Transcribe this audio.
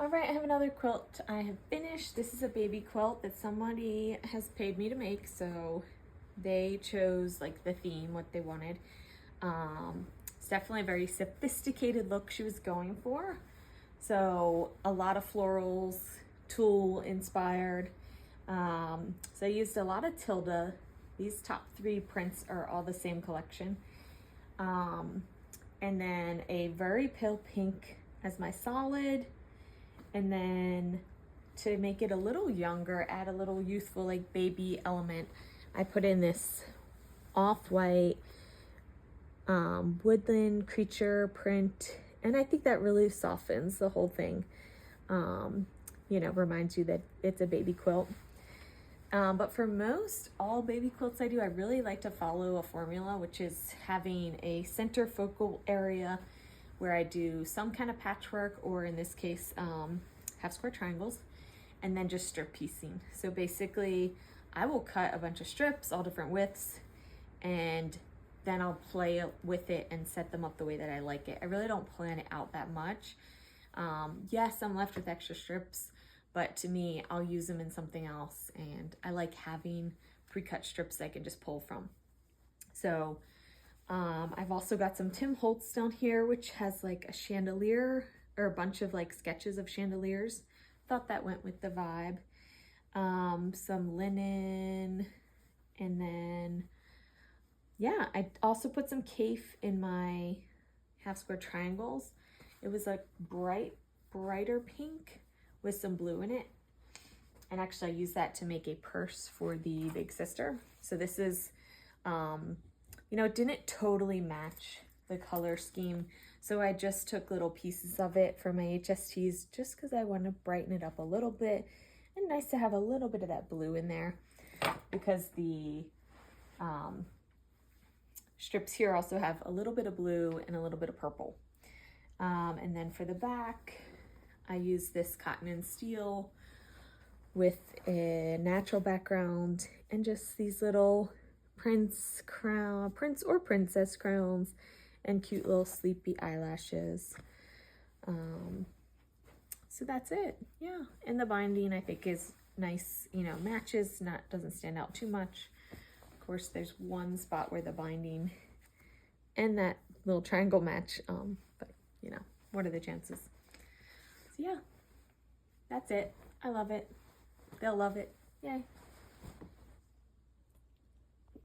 All right, I have another quilt I have finished. This is a baby quilt that somebody has paid me to make, so they chose like the theme, what they wanted. It's definitely a very sophisticated look she was going for. So a lot of florals, tulle inspired. So I used a lot of Tilda. These top 3 prints are all the same collection. And then a very pale pink as my solid. And then to make it a little younger, add a little youthful like baby element, I put in this off-white woodland creature print. And I think that really softens the whole thing. You know, reminds you that it's a baby quilt. But for most all baby quilts I do, I really like to follow a formula, which is having a center focal area where I do some kind of patchwork, or in this case, half square triangles, and then just strip piecing. So basically, I will cut a bunch of strips, all different widths, and then I'll play with it and set them up the way that I like it. I really don't plan it out that much. Yes, I'm left with extra strips, but to me, I'll use them in something else, and I like having pre-cut strips that I can just pull from. So I've also got some Tim Holtz down here, which has like a chandelier, or a bunch of like sketches of chandeliers. Thought that went with the vibe. Some linen, and then yeah, I also put some Kafe in my half square triangles. It was a brighter pink with some blue in it. And actually I used that to make a purse for the big sister. So this is, you know, it didn't totally match the color scheme. So I just took little pieces of it for my HSTs just because I want to brighten it up a little bit. And nice to have a little bit of that blue in there, because the strips here also have a little bit of blue and a little bit of purple. And then for the back, I use this cotton and steel with a natural background and just these little prince or princess crowns and cute little sleepy eyelashes. So that's it. Yeah, and the binding I think is nice, you know, matches, doesn't stand out too much. Of course, there's one spot where the binding and that little triangle match, but you know, what are the chances? So yeah, that's it. I love it. They'll love it. Yay.